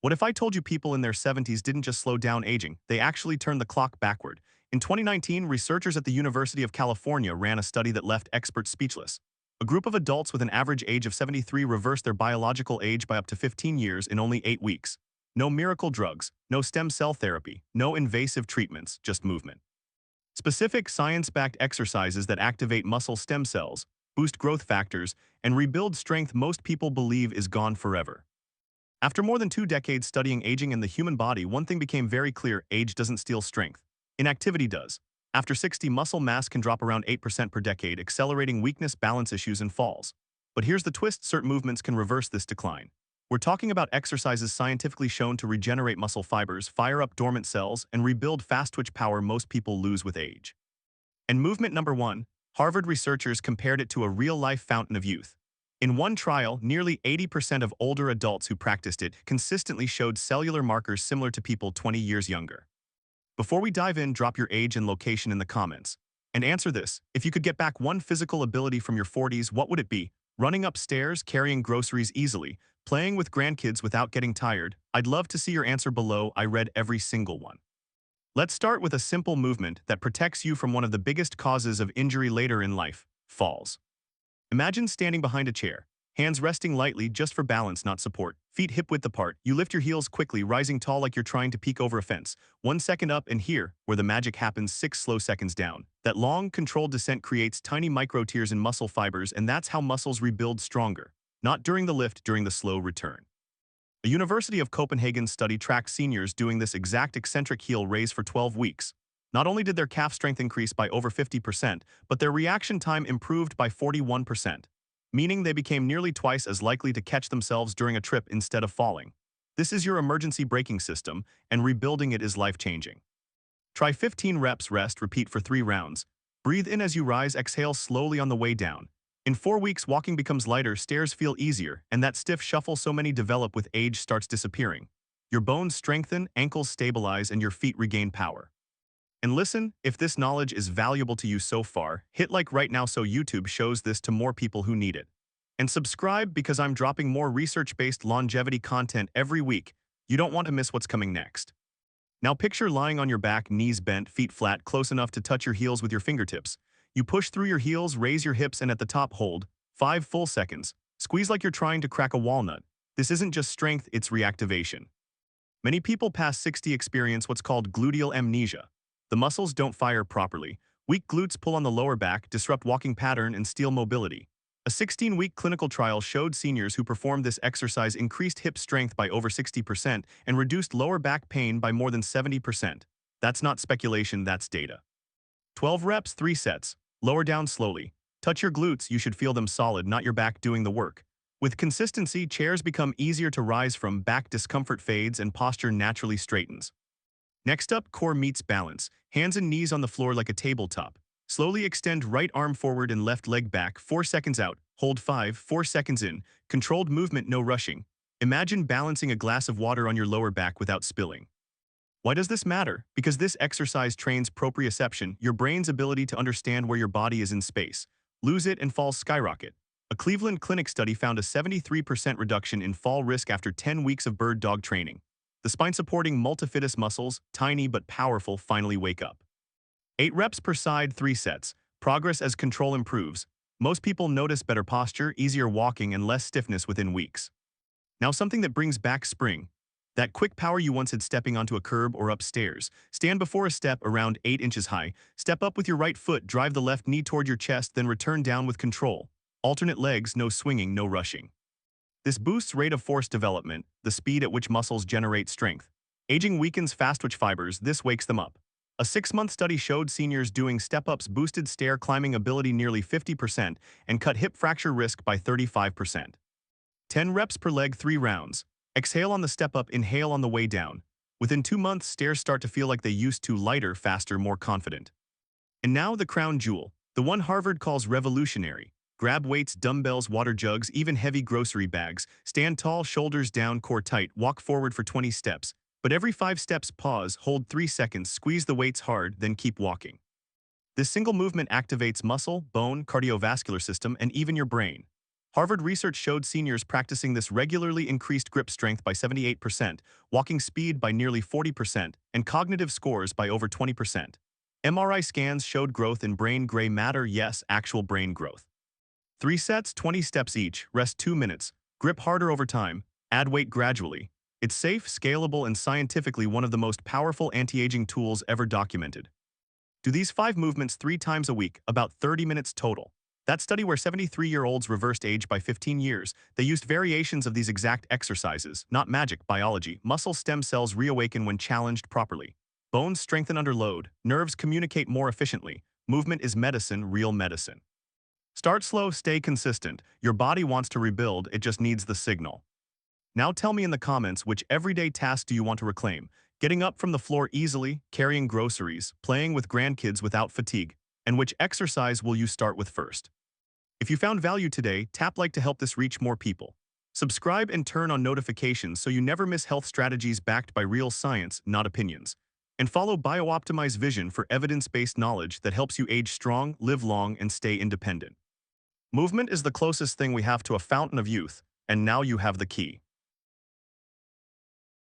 What if I told you people in their 70s didn't just slow down aging, they actually turned the clock backward? In 2019, researchers at the University of California ran a study that left experts speechless. A group of adults with an average age of 73 reversed their biological age by up to 15 years in only 8 weeks. No miracle drugs, no stem cell therapy, no invasive treatments, just movement. Specific science-backed exercises that activate muscle stem cells, boost growth factors, and rebuild strength most people believe is gone forever. After more than 2 decades studying aging and the human body, one thing became very clear: age doesn't steal strength. Inactivity does. After 60, muscle mass can drop around 8% per decade, accelerating weakness, balance issues, and falls. But here's the twist: certain movements can reverse this decline. We're talking about exercises scientifically shown to regenerate muscle fibers, fire up dormant cells, and rebuild fast-twitch power most people lose with age. And movement number one, Harvard researchers compared it to a real-life fountain of youth. In one trial, nearly 80% of older adults who practiced it consistently showed cellular markers similar to people 20 years younger. Before we dive in, drop your age and location in the comments. And answer this: if you could get back one physical ability from your 40s, what would it be? Running upstairs, carrying groceries easily, playing with grandkids without getting tired? I'd love to see your answer below. I read every single one. Let's start with a simple movement that protects you from one of the biggest causes of injury later in life: falls. Imagine standing behind a chair, hands resting lightly just for balance, not support, feet hip-width apart. You lift your heels quickly, rising tall like you're trying to peek over a fence. 1 second up, and here, where the magic happens, 6 slow seconds down. That long, controlled descent creates tiny micro-tears in muscle fibers, and that's how muscles rebuild stronger. Not during the lift, during the slow return. A University of Copenhagen study tracked seniors doing this exact eccentric heel raise for 12 weeks. Not only did their calf strength increase by over 50%, but their reaction time improved by 41%, meaning they became nearly twice as likely to catch themselves during a trip instead of falling. This is your emergency braking system, and rebuilding it is life-changing. Try 15 reps, rest, repeat for 3 rounds. Breathe in as you rise, exhale slowly on the way down. In 4 weeks, walking becomes lighter, stairs feel easier, and that stiff shuffle so many develop with age starts disappearing. Your bones strengthen, ankles stabilize, and your feet regain power. And listen, if this knowledge is valuable to you so far, hit like right now so YouTube shows this to more people who need it. And subscribe, because I'm dropping more research-based longevity content every week. You don't want to miss what's coming next. Now picture lying on your back, knees bent, feet flat, close enough to touch your heels with your fingertips. You push through your heels, raise your hips, and at the top hold. 5 full seconds. Squeeze like you're trying to crack a walnut. This isn't just strength, it's reactivation. Many people past 60 experience what's called gluteal amnesia. The muscles don't fire properly. Weak glutes pull on the lower back, disrupt walking pattern, and steal mobility. A 16-week clinical trial showed seniors who performed this exercise increased hip strength by over 60% and reduced lower back pain by more than 70%. That's not speculation, that's data. 12 reps, 3 sets. Lower down slowly. Touch your glutes, you should feel them solid, not your back doing the work. With consistency, chairs become easier to rise from, back discomfort fades, and posture naturally straightens. Next up, core meets balance. Hands and knees on the floor like a tabletop. Slowly extend right arm forward and left leg back. 4 seconds out. Hold 5, 4 seconds in. Controlled movement, no rushing. Imagine balancing a glass of water on your lower back without spilling. Why does this matter? Because this exercise trains proprioception, your brain's ability to understand where your body is in space. Lose it and falls skyrocket. A Cleveland Clinic study found a 73% reduction in fall risk after 10 weeks of bird dog training. The spine-supporting multifidus muscles, tiny but powerful, finally wake up. 8 reps per side, 3 sets. Progress as control improves. Most people notice better posture, easier walking, and less stiffness within weeks. Now something that brings back spring. That quick power you once had stepping onto a curb or upstairs. Stand before a step around 8 inches high. Step up with your right foot, drive the left knee toward your chest, then return down with control. Alternate legs, no swinging, no rushing. This boosts rate of force development, the speed at which muscles generate strength. Aging weakens fast-twitch fibers, this wakes them up. A 6-month study showed seniors doing step-ups boosted stair climbing ability nearly 50% and cut hip fracture risk by 35%. 10 reps per leg, 3 rounds. Exhale on the step-up, inhale on the way down. Within 2 months, stairs start to feel like they used to: lighter, faster, more confident. And now the crown jewel, the one Harvard calls revolutionary. Grab weights, dumbbells, water jugs, even heavy grocery bags. Stand tall, shoulders down, core tight, walk forward for 20 steps. But every 5 steps, pause, hold 3 seconds, squeeze the weights hard, then keep walking. This single movement activates muscle, bone, cardiovascular system, and even your brain. Harvard research showed seniors practicing this regularly increased grip strength by 78%, walking speed by nearly 40%, and cognitive scores by over 20%. MRI scans showed growth in brain gray matter, yes, actual brain growth. 3 sets, 20 steps each, rest 2 minutes, grip harder over time, add weight gradually. It's safe, scalable, and scientifically one of the most powerful anti-aging tools ever documented. Do these 5 movements 3 times a week, about 30 minutes total. That study where 73-year-olds reversed age by 15 years, they used variations of these exact exercises, not magic, biology. Muscle stem cells reawaken when challenged properly. Bones strengthen under load, nerves communicate more efficiently. Movement is medicine, real medicine. Start slow, stay consistent. Your body wants to rebuild, it just needs the signal. Now tell me in the comments which everyday task do you want to reclaim? Getting up from the floor easily, carrying groceries, playing with grandkids without fatigue, and which exercise will you start with first? If you found value today, tap like to help this reach more people. Subscribe and turn on notifications so you never miss health strategies backed by real science, not opinions. And follow BioOptimize Vision for evidence-based knowledge that helps you age strong, live long, and stay independent. Movement is the closest thing we have to a fountain of youth, and now you have the key.